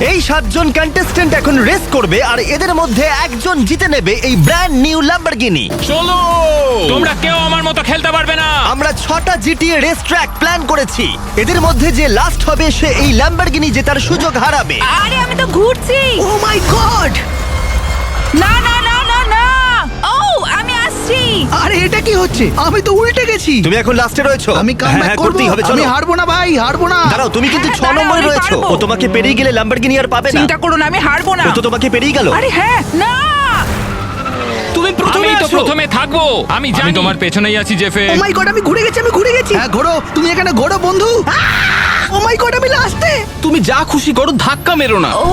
এই 7 জন কন্টেস্ট্যান্ট এখন রেস করবে আর এদের মধ্যে একজন জিতে নেবে এই ব্র্যান্ড নিউ ল্যাম্বরগিনি। চলো, তোমরা কেউ আমার মতো খেলতে পারবে না। আমরা 6টা জিটিএ রেস ট্র্যাক প্ল্যান করেছি। এদের মধ্যে যে লাস্ট হবে সে এই ল্যাম্বরগিনি জেতার সুযোগ হারাবে। আরে আমি তো ঘুরছি। ও মাই গড! না না না না না, ও আমি আসছি। আরে এটা কি হচ্ছে? আমি তো উল্টে গেছি। তুমি এখন লাস্টে রয়েছো। আমি কামব্যাক করব। করতেই হবে, চলো। আমি হারবো না ভাই, হারবো না। দাঁড়াও, তুমি কিন্তু হ্যাঁ, 6 দাঁড়াও, নম্বরে আমি রয়েছো। পারবো। ও তোমাকে পেরিয়ে গেলে ল্যাম্বরগিনি আর পাবে না। চিন্তা করো না, আমি হারবো না। ও তো তোমাকে পেরিয়ে গেল। আরে হ্যাঁ, না তুমি প্রথমে আমি তো আসো। প্রথমে থাকবো। আমি জানি তোমার পেছনেই আছি জেফে। ও মাই গড, আমি ঘুরে গেছি, আমি ঘুরে গেছি। হ্যাঁ ঘোরো, তুমি এখানে ঘোরো বন্ধু। ও মাই গড, আমি লাস্টে। তুমি যা খুশি করো, ধাক্কা মেরো না। ও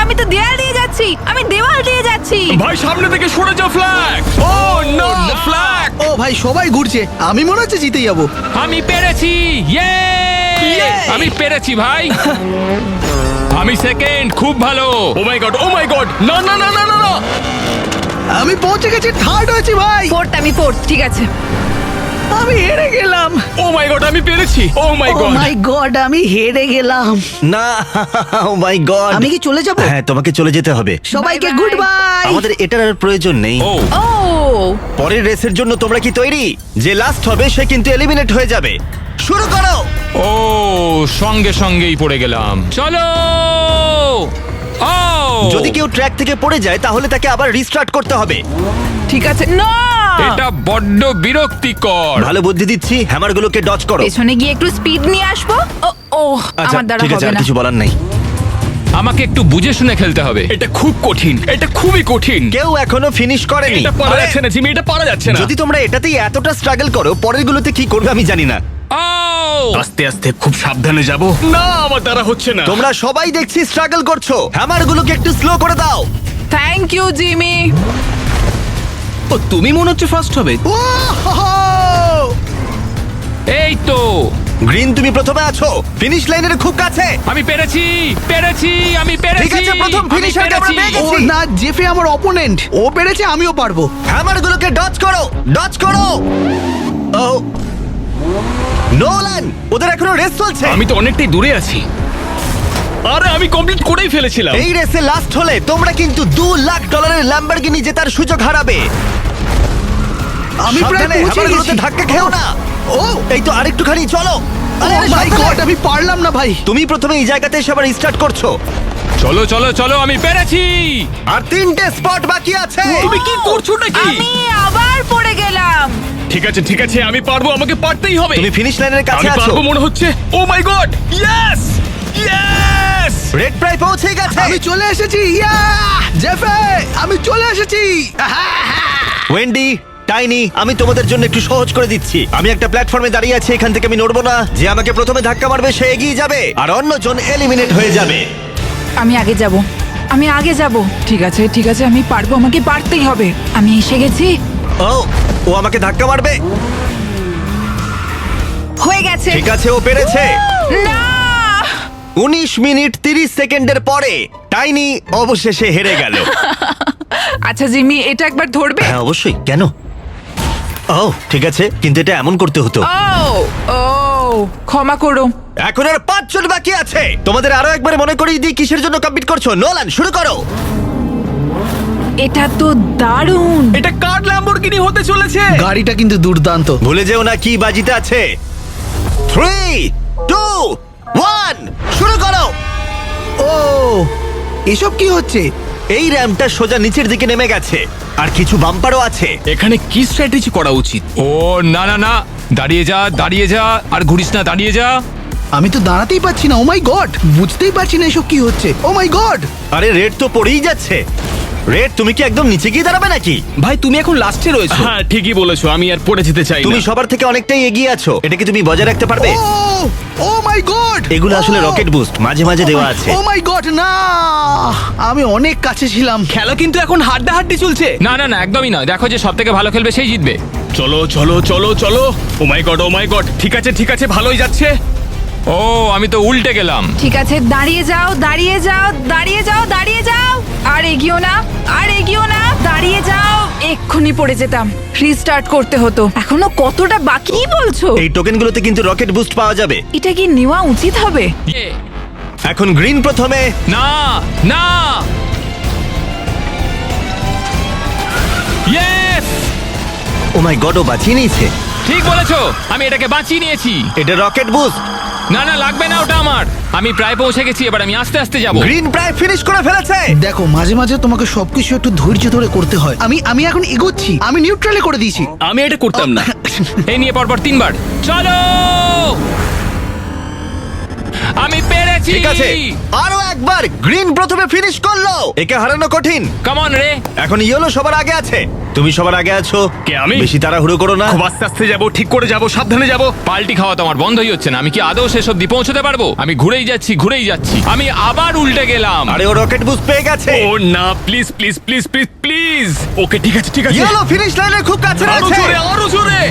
আমি তো দেয়াল দিয়ে যাচ্ছি, আমি দেওয়াল দিয়ে যাচ্ছি। ভাই সামনে থেকে সরে যাও, ফ্ল্যাগ। ও নো, ফ্ল্যাগ। ও ভাই সবাই ঘুরছে, আমি মনে হচ্ছে জিতে যাবো। আমি পেরেছি, ইয়ে! আমি পেরেছি ভাই। আমি সেকেন্ড, খুব ভালো। ও my god, O my God, না না না না না না। আমি পৌঁছে গেছি, থার্ড হয়েছি ভাই। ফোর্থ, আমি ফোর্থ, ঠিক আছে। আমি হেরে গেলাম। ও মাই গড, আমি পেরেছি। ও মাই ও গড। মাই গড, আমি হেরে গেলাম। না, ও মাই গড! আমি কি চলে যাব? হ্যাঁ, তোমাকে চলে যেতে হবে। সবাইকে Bye bye. Good bye. আমাদের এটার আর প্রয়োজন নেই। ও ও পরের রেসের জন্য তোমরা কি তৈরি? যে লাস্ট হবে সে কিন্তু এলিমিনেট হয়ে যাবে। শুরু করো। ও, সঙ্গে সঙ্গেই পড়ে গেলাম। চলো। ও, যদি কেউ ট্র্যাক থেকে পড়ে যায় তাহলে তাকে আবার রিস্টার্ট করতে হবে। ঠিক আছে। না এটা বড্ড বিরক্তিকর। ভালো বুদ্ধি দিচ্ছি, হ্যামারগুলোকে ডজ করো। পেছনে গিয়ে একটু স্পিড নিয়ে আসবো। ও ও আচ্ছা, আমার দ্বারা ঠিক আছে, হবে আর না। কিছু বলার নেই। আমাকে একটু বুঝে শুনে খেলতে হবে। এটা খুব কঠিন, এটা খুবই কঠিন। কেউ এখনো ফিনিশ করেনি। এটা পারা আরে, যাচ্ছে না জিমি, এটা পারা যাচ্ছে না। যদি তোমরা এটাতেই এতটা স্ট্রাগল করো, পরের গুলোতে কি করবে আমি জানি না। ও, আস্তে আস্তে খুব সাবধানে যাব। না, আমার দ্বারা হচ্ছে না। তোমরা সবাই দেখছি স্ট্রাগল করছো। হ্যামারগুলোকে একটু স্লো করে দাও। Thank you Jimmy. ও তুমি মনে হচ্ছে ফার্স্ট হবে। ও হো হো। এই তো, গ্রিন, তুমি প্রথমে আছো, ফিনিশ লাইনের খুব কাছে। আমি পেরেছি, পেরেছি, আমি পেরেছি। ঠিক আছে, প্রথম আমি finisher-কে আমরা পেরেছি। পেয়ে ও গেছি। না, জেফে আমার অপোনেন্ট। ও পেরেছে, আমিও পারবো। হ্যামারগুলোকে ডজ করো, ডজ করো। ও নোলান, ওদের এখনো রেস চলছে। আমি তো অনেকটাই দূরে আছি। আরে আমি কমপ্লিট করেই ফেলেছিলাম। এই রেসে লাস্ট হলে তোমরা কিন্তু $2 লাখ ল্যাম্বরগিনি জেতার সুযোগ হারাবে। আমি প্রায় সাবধানে, পৌঁছে হ্যামারগুলোতে গেছি। ধাক্কা খেও না। ও এই তো আরেকটুখানি চলো। ও আরে, আরে, মাই সাবধানে। গড, আমি পারলাম না ভাই। তুমি প্রথমে এই জায়গাতে এসে আবার স্টার্ট করছো। চলো চলো চলো, আমি পেরেছি। আর 3টে স্পট বাকি আছে। তুমি কি করছো নাকি? আমি আবার পড়ে গেলাম। ঠিক আছে ঠিক আছে, আমি পারবো, আমাকে পারতেই হবে। তুমি ফিনিশ লাইনের কাছে আমি আছো। পারবো মনে হচ্ছে। ও my god, yes yes. Red প্রায় পৌঁছে গেছে। আমি চলে এসেছি। ইয়া জেফে, আমি চলে এসেছি। ওয়েন্ডি, টাইনি, আমি তোমাদের জন্য একটু সহজ করে দিচ্ছি। আমি একটা প্ল্যাটফর্মে দাঁড়িয়ে আছি, এখান থেকে আমি নড়বো না। যে আমাকে প্রথমে ধাক্কা মারবে সে এগিয়ে যাবে আর অন্যজন এলিমিনেট হয়ে যাবে। আমি আগে যাব, আমি আগে যাব। ঠিক আছে ঠিক আছে, আমি পারবো, আমাকে পারতেই হবে। আমি এসে গেছি। ও, ও আমাকে ধাক্কা মারবে। হয়ে গেছে। ঠিক আছে, ও পেরেছে। না 19 মিনিট 30 সেকেন্ডের পরে টাইনি অবশেষে হেরে গেল। আচ্ছা জিমি, এটা একবার ধরবে? হ্যাঁ অবশ্যই, কেন? ও ঠিক আছে, কিন্তু এটা এমন করতে হতো। ও ও ক্ষমা করো। এখন আর 5 জন বাকি আছে। তোমাদের আরো একবার মনে করিয়ে দিই কিসের জন্য কম্পিট করছো। নোলান, শুরু করো। এটা তো দারুণ। এটা কার ল্যাম্বরগিনি হতে চলেছে? গাড়িটা কিন্তু দুর্দান্ত। ভুলে যেও না কি বাজিতে আছে। 3 2 1 শুরু করো। ও এসব কি হচ্ছে? এই র্যাম্পটা সোজা নিচের দিকে নেমে গেছে আর কিছু বাম্পারও আছে। এখানে কি স্ট্র্যাটেজি করা উচিত? ও না না না, দাঁড়িয়ে যা দাঁড়িয়ে যা, আর ঘুরিস না, দাঁড়িয়ে যা। আমি তো দাঁড়াতেই পারছি না। ও মাই গড, বুঝতেই পারছি না এসব কি হচ্ছে। ও মাই গড। আরে রেড তো পড়েই যাচ্ছে। রেড, তুমি কি একদম নিচে গিয়ে দাঁড়াবে নাকি? ভাই তুমি এখন লাস্টে রয়েছো। হ্যাঁ ঠিকই বলেছো, আমি আর পড়ে যেতে চাই তুমি না। সবার থেকে অনেকটাই এগিয়ে আছো। এটা কি তুমি বজায় রাখতে পারবে? ও ও মাই গড। এগুলো আসলে রকেট বুস্ট, মাঝে মাঝে দেওয়া আছে। ও মাই গড, না আমি অনেক কাছে ছিলাম। খেলা কিন্তু এখন হাড্ডাহাড্ডি চলছে। না না না, একদমই নয়। দেখো যে সব থেকে ভালো খেলবে সেই জিতবে। চলো চলো চলো চলো। ও my god, O my god. ঠিক আছে, ভালোই যাচ্ছে। ও, আমি তো উল্টে গেলাম। ঠিক আছে, দাঁড়িয়ে যাও দাঁড়িয়ে যাও দাঁড়িয়ে যাও দাঁড়িয়ে যাও। আর এগিও না, আর এগিও না, দাঁড়িয়ে যাও। এক্ষুনি পড়ে যেতাম, রিস্টার্ট করতে হতো। এখনো কতটা বাকি বলছো? এই টোকেনগুলোতে কিন্তু রকেট বুস্ট পাওয়া যাবে। এটা কি নেওয়া উচিত হবে? এখন গ্রিন প্রথমে। না না ইয়েস ও মাই গড, ও বাঁচিয়ে নিয়েছে। ঠিক বলেছো, আমি এটাকে বাঁচিয়ে নিয়েছি। এটা রকেট বুস্ট। না না লাগবে না ওটা আমার, আমি প্রায় পৌঁছে গেছি, এবার আমি আস্তে আস্তে যাব। গ্রিন প্রায় ফিনিশ করে ফেলেছে। দেখো মাঝে মাঝে তোমাকে সবকিছু একটু ধৈর্য ধরে করতে হয়। আমি এখন এগোচ্ছি, আমি নিউট্রালে করে দিয়েছি। আমি এটা করতাম না। এই নিয়ে পরপর 3 বার চলো। আমি পেরেছি। ঠিক আছে, আরো একবার। গ্রিন প্রথমে ফিনিশ করলো। একে হারানো কঠিন। কাম অন রে। এখন ইয়েলো সবার আগে আছে। তুমি সবার আগে আছো। কে, আমি? বেশি তাড়াহুড়ো করো না। খুব আস্তে আস্তে যাবো, ঠিক করে যাবো, সাবধানে যাবো। পাল্টি খাওয়া তো আমার বন্ধই হচ্ছে না। আমি কি আদৌ শেষ অব্দি পৌঁছতে পারবো? আমি ঘুরেই যাচ্ছি ঘুরেই যাচ্ছি, আমি আবার উল্টে গেলাম। আরে ও রকেট বুস্ট পেয়ে গেছে। ও না, please please please please please. Okay ঠিক আছে ঠিক আছে। ইয়েলো ফিনিশ লাইনের খুব কাছে আরো রয়েছে। জোরে, আরো জোরে।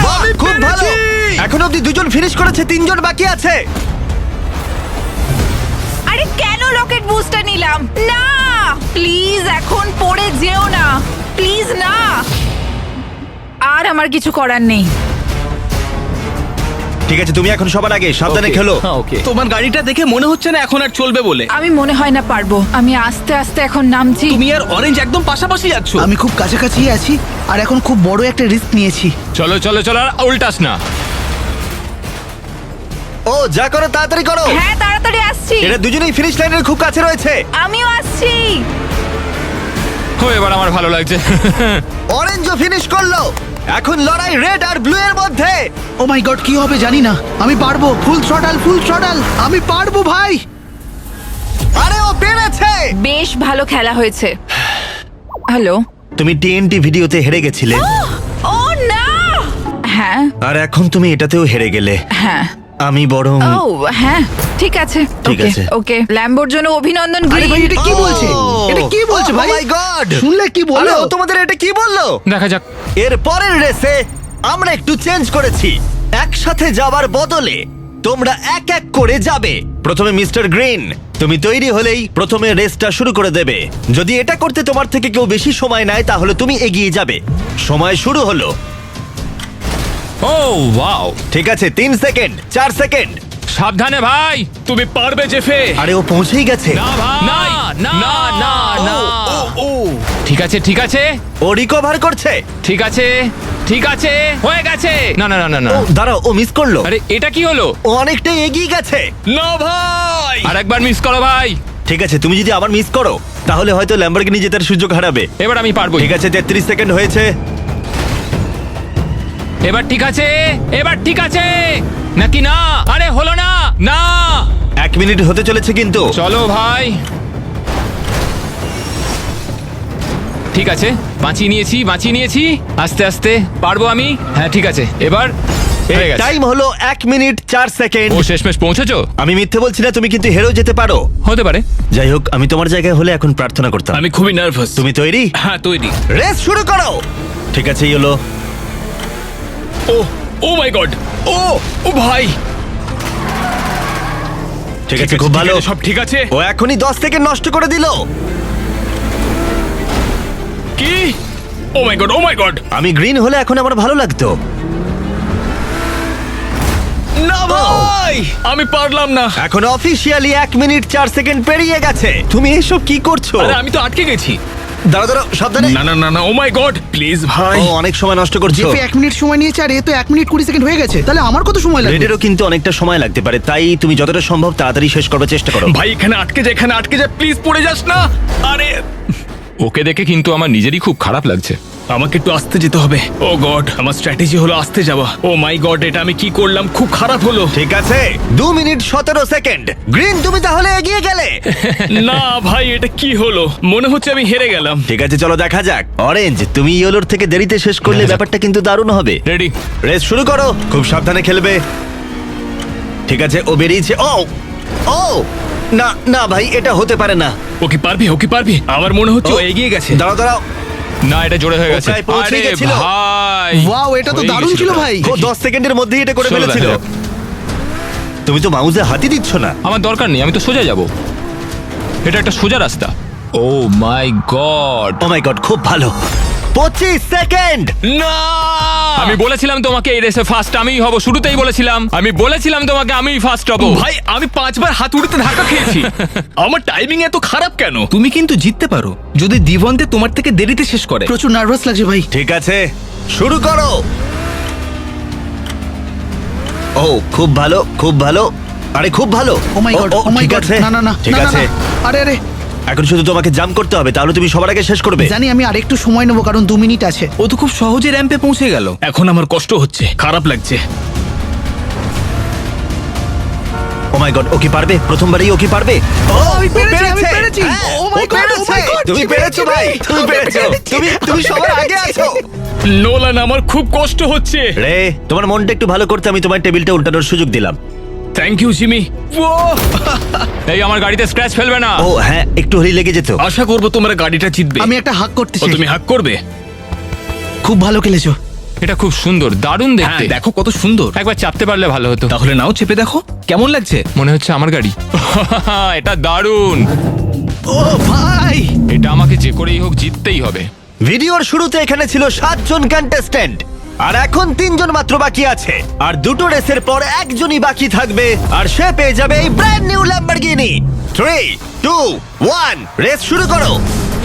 বাহ, আমি খুব ভালো। পেরেছি। এখন অব্দি 2 জন ফিনিশ করেছে, 3 জন বাকি আছে। আরে কেন রকেট বুস্টার নিলাম? না প্লিজ এখন পড়ে যেও না, প্লিজ না। আর আমার কিছু করার নেই। ঠিক আছে, তুমি এখন সবার আগে, সাবধানে Okay, খেলো। হ্যাঁ, okay. তোমার গাড়িটা দেখে মনে হচ্ছে না এখন আর চলবে বলে। আমি মনে হয় না পারবো। আমি আস্তে আস্তে এখন নামছি। তুমি আর অরেঞ্জ একদম পাশাপাশি যাচ্ছ। আমি খুব কাছাকাছি আছি আর এখন খুব বড় একটা রিস্ক নিয়েছি। চলো চলো চলো, আর উল্টাস না। ও যা করো তাড়াতাড়ি করো। হ্যাঁ তাড়াতাড়ি আসছি। এরা দুজনেই ফিনিশ লাইনের খুব কাছে রয়েছে। আমিও আসছি। ও এবার আমার ভালো লাগছে। অরেঞ্জও ফিনিশ করলো। এখন লড়াই রেড আর ব্লু এর মধ্যে। ও মাই গড, কি হবে জানি না। আমি পারবো। ফুল থ্রটাল, আমি পারবো ভাই। আরে ও পেরেছে। বেশ ভালো খেলা হয়েছে। হ্যালো। তুমি টিএনটি ভিডিওতে হেরে গেছিলে, ও না। হ্যাঁ আর এখন তুমি এটাতেও হেরে গেলে। হ্যাঁ। আমি বরং ও হ্যাঁ ঠিক আছে। ঠিক ওকে, আছে। ওকে ল্যাম্বোর জন্য অভিনন্দন আরে ভাই, গ্রিন। এটা কি বলছে? এটা কি বলছে ভাই? মাই গড, শুনলে কি বললো? তোমাদের এটা কি বললো? দেখা যাক। এর পরের রেসে আমরা একটু চেঞ্জ করেছি। একসাথে যাওয়ার বদলে তোমরা এক এক করে যাবে। প্রথমে মিস্টার গ্রিন, তুমি তৈরি হলেই প্রথমে রেসটা শুরু করে দেবে। যদি এটা করতে তোমার থেকে কেউ বেশি সময় নেয় তাহলে তুমি এগিয়ে যাবে। সময় শুরু হলো। ও ওয়াও, ঠিক আছে, 3 সেকেন্ড, 4 সেকেন্ড। সাবধানে ভাই। তুমি পারবে জেফে। আরে ও পৌঁছেই গেছে। না ভাই, না না না না। ও ঠিক আছে ঠিক আছে ও রিকভার করছে। ঠিক আছে ঠিক আছে, হয়ে গেছে। না না না না না। ও দাঁড়াও, ও মিস করলো। আরে এটা কি হলো? ও অনেকটাই এগিয়ে গেছে। না ভাই। আর একবার মিস করো ভাই। ঠিক আছে, তুমি যদি আবার মিস করো তাহলে হয়তো ল্যাম্বরগিনি জেতার সুযোগ হারাবে। এবার আমি পারবো। ঠিক আছে, 33 সেকেন্ড হয়েছে। এবার ঠিক আছে, এবার ঠিক আছে নাকি না? আরে হলো না। না 1 মিনিট হতে চলেছে কিন্তু। চলো ভাই। ঠিক আছে, বাঁচিয়ে নিয়েছি। আস্তে আস্তে পারবো আমি। হ্যাঁ ঠিক আছে, এবার হয়ে গেছে। টাইম হলো 1 মিনিট 4 সেকেন্ড। ও শেষমেশ পৌঁছেছো? আমি মিথ্যে বলছি না, তুমি কিন্তু হেরেও যেতে পারো। হতে পারে। যাই হোক, আমি তোমার জায়গায় হলে এখন প্রার্থনা করতাম। আমি খুবই নার্ভাস। তুমি তৈরি? হ্যাঁ তৈরি। রেস শুরু করো। ঠিক আছে yellow. O oh my god. ও ও ভাই। ঠিক আছে, খুব ভালো। সব ঠিক আছে। ও এখনই 10 সেকেন্ড নষ্ট করে দিল। কি? Oh my god, O my god. আমি গ্রিন হলে এখন আমার ভালো লাগতো। না ভাই, আমি পারলাম না। এখন অফিসিয়ালি 1 মিনিট 4 সেকেন্ড পেরিয়ে গেছে। তুমি এসব কি করছো? আরে আমি তো আটকে গেছি। দাঁড়াও দাঁড়াও, সাবধানে। না না না না, ও মাই গড, প্লিজ ভাই। ও অনেক সময় নষ্ট করছো। জেফে 1 মিনিট সময় নিয়েছে আর এ তো 1 মিনিট 20 সেকেন্ড হয়ে গেছে। তাহলে আমার কত সময় লাগবে? রেডেরও কিন্তু অনেকটা সময় লাগতে পারে, তাই তুমি যতটা সম্ভব তাড়াতাড়ি শেষ করার চেষ্টা করো। ভাই এখানে আটকে যা, প্লিজ পড়ে যাস না। আরে ওকে দেখে কিন্তু আমার নিজেরই খুব খারাপ লাগছে। আমাকে একটু আস্তে যেতে হবে। ও গড, আমার স্ট্র্যাটেজি হলো আস্তে যাওয়া। ও মাই গড, এটা আমি কি করলাম? খুব খারাপ হলো। ঠিক আছে, 2 মিনিট 17 সেকেন্ড। গ্রিন, তুমি তাহলে এগিয়ে গেলে। না ভাই, এটা কি হলো? মনে হচ্ছে আমি হেরে গেলাম। ঠিক আছে, চলো দেখা যাক। অরেঞ্জ, তুমি ইয়েলোর থেকে দেরিতে শেষ করলে ব্যাপারটা কিন্তু দারুণ হবে। রেডি? রেস শুরু করো। খুব সাবধানে খেলবে। ঠিক আছে, ও বেরিয়েছে। ও ও না না ভাই, এটা হতে পারে না। ও কি পারবি? আমার মনে হচ্ছে ও এগিয়ে গেছে। দাঁড়াও দাঁড়াও, না এটা জোরে হয়ে গেছে। প্রায় পৌঁছে আরে গেছিল। ভাই, ওয়াও, এটা তো হয়ে দারুণ গেছিল ছিল ওটা। ভাই। ও 10 সেকেন্ডের মধ্যেই এটা করে চলো ফেলেছিল। দেখা যাক। তুমি তো মাউসে হাতই দিচ্ছ না। আমার দরকার নেই, আমি তো সোজা যাব। এটা একটা সোজা রাস্তা। ও my god. O my god, খুব ভালো। 25 সেকেন্ড। না আমি বলেছিলাম তোমাকে এই রেসে ফার্স্ট আমিই হব, শুরুতেই বলেছিলাম। আমি বলেছিলাম তোমাকে আমিই ফার্স্ট হব। ভাই আমি 5 বার হাত উড়তে ধাক্কা খেয়েছি। আমার টাইমিং এত খারাপ কেন? তুমি কিন্তু জিততে পারো যদি দিবন্তে তোমার থেকে দেরিতে শেষ করে। প্রচুর নার্ভাস লাগছে ভাই। ঠিক আছে, শুরু করো। ও খুব ভালো, খুব ভালো। আরে খুব ভালো। ও মাই গড, ও মাই ঠিক গড, আছে, না না না, ঠিক না, না, আছে। না। আরে আরে এখন শুধু তোমাকে জাম্প করতে হবে, তাহলে তুমি সবার আগে শেষ করবে। জানি, আমি আরেকটু সময় নেবো কারণ 2 মিনিট আছে। ও তো খুব সহজে র্যাম্পে পৌঁছে গেল। এখন আমার কষ্ট হচ্ছে, খারাপ লাগছে। ও মাই গড, ও কি পারবে? প্রথমবারই ও কি পারবে? ও আমি ও পেরেছি, আমি পেরেছে। পেরেছি। হ্যাঁ, Oh my O God, oh পেরেছে। my God, তুমি পেরেছো ভাই, তুমি পেরেছো। তুমি সবার আগে আছো। নোলান আমার খুব কষ্ট হচ্ছে। রে, তোমার মনটা একটু ভালো করতে আমি তোমার টেবিলটা উল্টানোর সুযোগ দিলাম। Thank you Jimmy. এই আমার গাড়িতে স্ক্র্যাচ ফেলবে না। ও হ্যাঁ, একটু হলেই লেগে যেত। আশা করবো তোমরা গাড়িটা জিতবে। আমি একটা হাক করতে ও চাই। তুমি হাক করবে? খুব ভালো খেলেছো। এটা খুব সুন্দর, দারুণ হ্যাঁ দেখতে। দেখো কত সুন্দর। একবার চাপতে পারলে ভালো হতো। তাহলে নাও চেপে দেখো কেমন লাগছে। মনে হচ্ছে আমার গাড়ি। এটা দারুণ। ও ভাই, এটা আমাকে যে করেই হোক জিততেই হবে। ভিডিওর শুরুতে এখানে ছিল 7 জন কন্টেস্ট্যান্ট, আর এখন 3 জন মাত্র বাকি আছে। আর দুটো রেসের পর একজনই বাকি থাকবে, আর সে পেয়ে যাবে এই ব্র্যান্ড নিউ ল্যাম্বরগিনি। 3, 2, 1, রেস শুরু করো।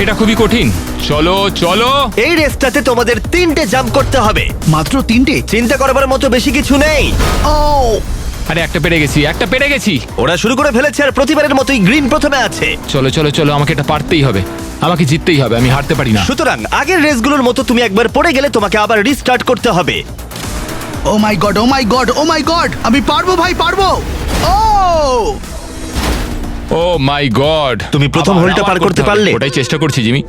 এটা খুবই কঠিন। চলো চলো। এই রেসটাতে তোমাদের 3টে জাম্প করতে হবে। মাত্র 3টে? চিন্তা করবার মতো বেশি কিছু নেই। ও আরে একটা পেরে গেছি, একটা পেরে গেছি। ওরা শুরু করে ফেলেছে, আর প্রতিবারের মতোই গ্রিন প্রথমে আছে। চলো চলো চলো, আমাকে এটা পারতেই হবে, আমাকে জিততেই হবে, আমি হারতে পারি না। সুতরাং আগের রেসগুলোর মতো তুমি একবার পড়ে গেলে তোমাকে আবার রিস্টার্ট করতে হবে। ও my god, O my god, O my god, আমি পারবো ভাই, পারবো। ও ও মাই গড, তুমি প্রথম হোলটা পার করতে পারলে? ওটাই চেষ্টা করছি জিমি।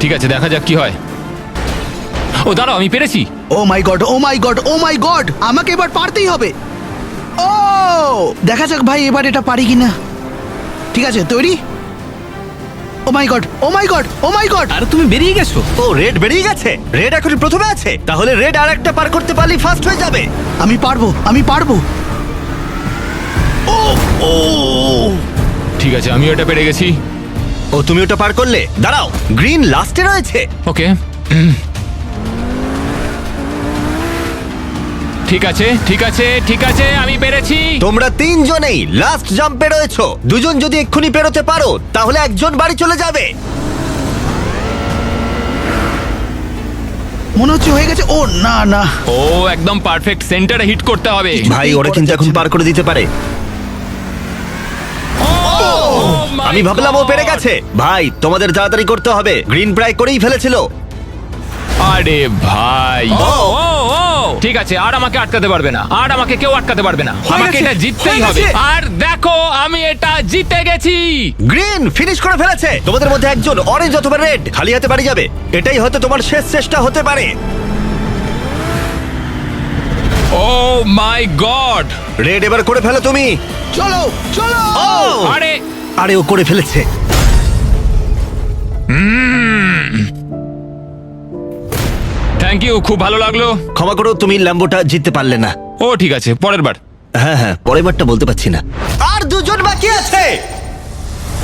ঠিক আছে, দেখা যাক কি হয়। ও দাঁড়াও, আমি পেরেছি। ও my god, O my god, O my god, আমাকে এবার পারতেই হবে। ও দেখা যাক ভাই এবার এটা পারি কিনা। ঠিক আছে, তৈরি? ও my god, O my god, O my god. আর তুমি বেরিয়ে গেছো। ও রেড বেরিয়ে গেছে। রেড এখন প্রথমে আছে, তাহলে রেড আর একটা পার করতে পারলেই ফার্স্ট হয়ে যাবে। আমি পারবো, আমি পারবো। ঠিক আছে, আমি ওটা পেরে গেছি। ও তুমি ওটা পার করলে। দাঁড়াও, গ্রিন লাস্টে রয়েছে। ওকে, ঠিক আছে ঠিক আছে ঠিক আছে, আমি পেরেছি। তোমরা 3 জনেই লাস্ট জাম্পে রয়েছো। 2 জন যদি এক্ষুনি পেরোতে পারো তাহলে একজন বাড়ি চলে যাবে। মনে হচ্ছে হয়ে গেছে। ও না না, ও একদম পারফেক্ট সেন্টারে হিট করতে হবে। ভাই ওরা কিন্তু এখন পার করে দিতে পারে। Oh my আমি ভাবলাম ও পেরে God! গেছে। ভাই তোমাদের তাড়াতাড়ি করতে হবে, গ্রিন প্রায় করেই ফেলেছিল। আরে ভাই, ও ও ও ঠিক আছে, আর আমাকে আটকাতে পারবে না, আর আমাকে কেউ আটকাতে পারবে না। আমাকে গেছে, এটা জিততেই হয়ে হবে। গেছে। আর দেখো, আমি এটা জিতে গেছি। গ্রিন ফিনিশ করে ফেলেছে। তোমাদের মধ্যে একজন অরেঞ্জ অথবা রেড খালি হাতে বাড়ি যাবে। এটাই হয়তো তোমার শেষ চেষ্টা হতে পারে। ও মাই গড, রেড এবার করে ফেলো তুমি। চলো চলো। ও আরে আরে ও করে ফেলেছে। থ্যাংক ইউ, খুব ভালো লাগলো। ক্ষমা করো, তুমি ল্যাম্বোটা জিততে পারলে না। ও ঠিক আছে, পরের বার। হ্যাঁ হ্যাঁ, পরের বারটা বলতে পারছি না। আর 2 জন বাকি আছে।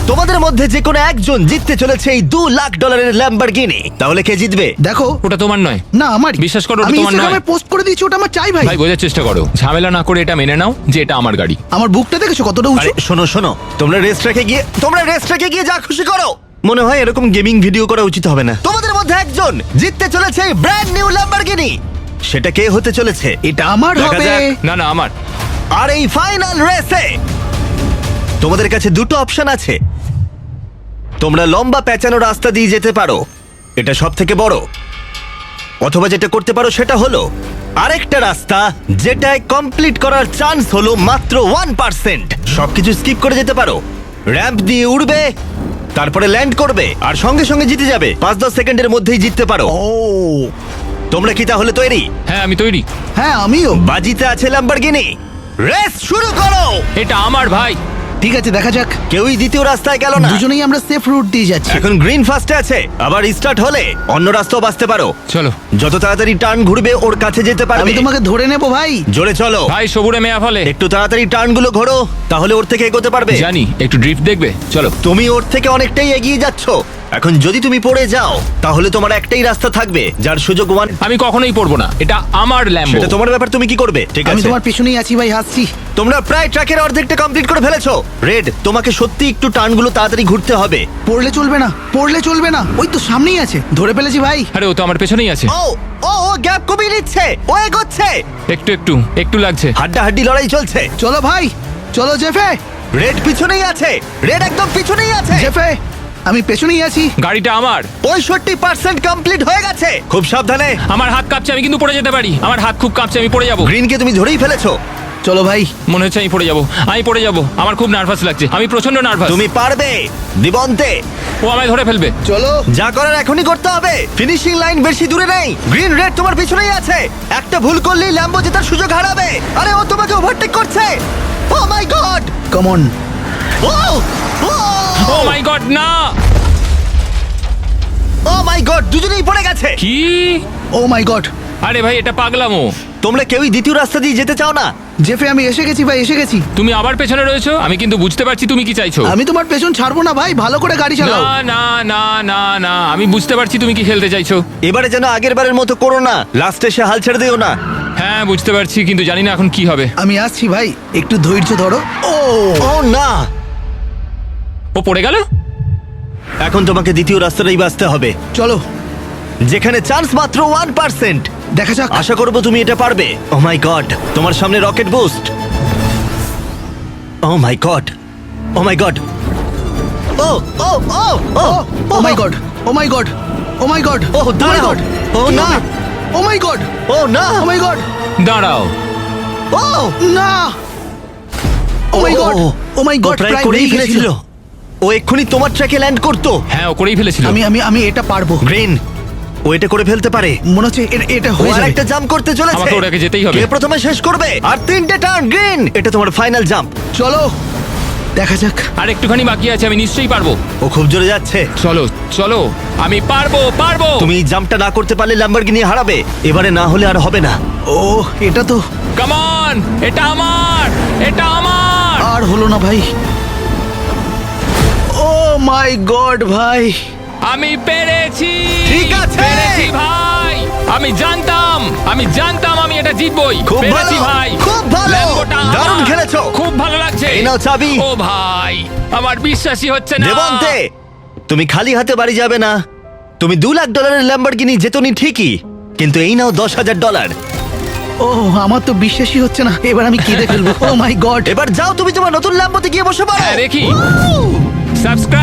তোমাদের মধ্যে যে কোনো একজন জিততে চলেছে এই $2 লাখ ল্যাম্বরগিনি। তাহলে কে জিতবে? দেখো, ওটা তোমার নয়। না আমার। বিশ্বাস করো, ওটা আমি তোমার ইনস্টাগ্রামে নয়। পোস্ট করে দিয়েছি, ওটা আমার চাই ভাই। ভাই বোঝার চেষ্টা করো, ঝামেলা না করে এটা মেনে নাও যে এটা আমার গাড়ি। আমার বুকটা দেখেছো কতটা উঁচু? আরে শোনো শোনো, তোমরা রেস ট্র্যাকে গিয়ে যা খুশি করো। মনে হয় এরকম গেমিং ভিডিও করা উচিত হবে না। তোমাদের মধ্যে একজন জিততে চলেছে এই ব্র্যান্ড নিউ ল্যাম্বরগিনি। সেটা কে হতে চলেছে? এটা আমার দেখা হবে। যাক। না না, আমার। আর এই ফাইনাল রেসে তোমাদের কাছে দুটো অপশন আছে। তোমরা লম্বা পেঁচানো রাস্তা দিয়ে যেতে পারো, এটা সব থেকে বড়। অথবা যেটা করতে পারো সেটা হলো আরেকটা রাস্তা, যেটায় কমপ্লিট করার চান্স হলো মাত্র 1%। সবকিছু স্কিপ করে যেতে পারো, র্যাম্প দিয়ে উড়বে, তারপরে ল্যান্ড করবে, আর সঙ্গে সঙ্গে জিতে যাবে। 5-10 সেকেন্ডের মধ্যেই জিততে পারো। ও তোমরা কি তাহলে তৈরি? হ্যাঁ, আমি তৈরি। হ্যাঁ আমিও। বাজিতে আছে ল্যাম্বরগিনি। রেস শুরু করো। এটা আমার ভাই। ঠিক আছে, দেখা যাক। কেউই দ্বিতীয় রাস্তায় গেল না। দুজনেই আমরা সেফ রুট দিয়ে যাচ্ছি। এখন গ্রিন ফার্স্টে আছে, আবার স্টার্ট হলে অন্য রাস্তাও বাঁচতে পারো। চলো যত তাড়াতাড়ি টার্ন ঘুরবে ওর কাছে যেতে আমি পারবে। তোমাকে ধরে নেবো ভাই। জোরে চলো ভাই, সবুরে মেয়া ফলে। একটু তাড়াতাড়ি টার্ন গুলো ঘোরো, তাহলে ওর থেকে এগোতে পারবে। জানি, একটু ড্রিফট দেখবে। চলো। তুমি ওর থেকে অনেকটাই এগিয়ে যাচ্ছ। এখন যদি তুমি পড়ে যাও তাহলে তোমার একটাই রাস্তা থাকবে যার সুযোগ ওয়ান। আমি কখনোই পড়বো না, এটা আমার ল্যাম্বো। সেটা তোমার ব্যাপার, তুমি কি করবে? ঠিক আমি আছে, তোমার পেছনেই আছি ভাই, হাসছি। তোমরা প্রায় ট্র্যাকের অর্ধেকটা কমপ্লিট করে ফেলেছো। রেড, তোমাকে সত্যি একটু টার্নগুলো তাড়াতাড়ি ঘুরতে হবে। পড়লে চলবে না, পড়লে চলবে না, ওই তো সামনেই আছে, ধরে ফেলেছি ভাই। আরে ও তো আমার পেছনেই আছে। ও ও ও গ্যাপ কমিয়ে নিচ্ছে, ও এগোচ্ছে। একটু লাগছে। হাড্ডাহাড্ডি লড়াই চলছে। চলো ভাই, চলো জেফে। রেড পিছনেই আছে, রেড একদম পিছনেই আছে। জেফে, আমি পেছনেই আছি। গাড়িটা আমার। 65% কমপ্লিট হয়ে গেছে। খুব সাবধানে। আমার হাত কাঁপছে, আমি কিন্তু পড়ে যেতে পারি। আমার হাত খুব কাঁপছে, আমি পড়ে যাবো। গ্রিনকে তুমি ধরেই ফেলেছো। চলো ভাই। মনে হচ্ছে আমি পড়ে যাবো, আমি পড়ে যাবো। আমার খুব নার্ভাস লাগছে, আমি প্রচন্ড নার্ভাস। তুমি পারবে দিবন্তে। ও আমায় ধরে ফেলবে। চলো। যা করার এখনই করতে হবে। ফিনিশিং লাইন বেশি দূরে নেই। গ্রিন, রেড তোমার পিছনেই আছে। একটা ভুল করলেই ল্যাম্বো জেতার সুযোগ হারাবে। আরে ও তোমাকে ওভারটেক করছে। Oh my God. Come on. Oh oh my God, না। ও মাই গড, দুজনেই পড়ে গেছে। কি? Oh my God. আরে ভাই, এটা পাগলামো। তোমরা কেউই দ্বিতীয় রাস্তা দিয়ে যেতে চাও না। জেফে, আমি এসে গেছি ভাই, এসে গেছি। তুমি আবার পেছনে রয়েছো, আমি কিন্তু বুঝতে পারছি তুমি কি চাইছো। আমি তোমার পেছন ছাড়বো না ভাই, ভালো করে গাড়ি চালাও। না না না না না, আমি বুঝতে পারছি তুমি কি খেলতে চাইছো। এবারে যেন আগের বারের মতো করো না, লাস্টে সে হাল ছেড়ে দিও না। হ্যাঁ বুঝতে পারছি, কিন্তু জানি না এখন কি হবে। আমি আসছি ভাই, একটু ধৈর্য ধরো। ও ও না, ও পড়ে গেল। এখন তোমাকে দ্বিতীয় রাস্তাটাই বাঁচতে হবে, চলো, যেখানে চান্স মাত্র 1%। দেখা যাক। আশা করবো তুমি এটা পারবে। ও মাই গড, তোমার সামনে rocket boost. O my god, O my god, O O O O oh my god, O my god, O my god, ও দাঁড়াও। ও না, ও মাই গড, ও না, ও মাই গড, দাঁড়াও। ও না, oh my god, O my O god, প্রায় প্রায় করেই হয়ে ফেলেছিল। ও এক্ষুনি তোমার ট্র্যাকে ল্যান্ড করতো। হ্যাঁ ও করেই ফেলেছিল। আমি আমি আমি এটা পারবো। গ্রিন, ও এটা করে ফেলতে পারে। মনে হচ্ছে এটা ও হয়ে যাবে। আরেকটা জাম্প করতে চলেছে। আমাকে ওটাকে যেতেই হবে। কে প্রথমে শেষ করবে? আর 3টে টার্ন। গ্রিন, এটা তোমার ফাইনাল জাম্প। চলো, দেখা যাক। আর একটুখানি বাকি আছে, আমি নিশ্চয়ই পারবো। ও খুব জোরে যাচ্ছে। চলো চলো, আমি পারবো পারবো। তুমি এই জাম্পটা না করতে পারলে ল্যাম্বরগিনি হারাবে। এবারে না হলে আর হবে না। ও, এটা তো কাম অন, এটা আমার, এটা আমার। আর হলো না ভাই। ও মাই গড ভাই। আমি পেরেছি। ঠিক আছে। পেরেছি ভাই। আমি জানতাম আমি এটা জিতবই। খুব পেরেছি ভালো, ভাই, খুব ভালো। ল্যাম্বোটা আমার। দারুণ খেলেছো। খুব ভালো লাগছে। এই নাও চাবি। ও ভাই, আমার বিশ্বাসই হচ্ছে না। দেবন্তে, তুমি খালি হাতে বাড়ি যাবে না। তুমি $2 লাখ ল্যাম্বরগিনি জেতনি ঠিকই, কিন্তু এই নাও $10,000। ও, আমার তো বিশ্বাসই হচ্ছে না, এবার আমি কেঁদে ফেলবো। ও মাই গড। এবার যাও, তুমি তোমার নতুন ল্যাম্বোতে গিয়ে বসে পড়ো। হ্যাঁ দেখি। সাবস্ক্রাইব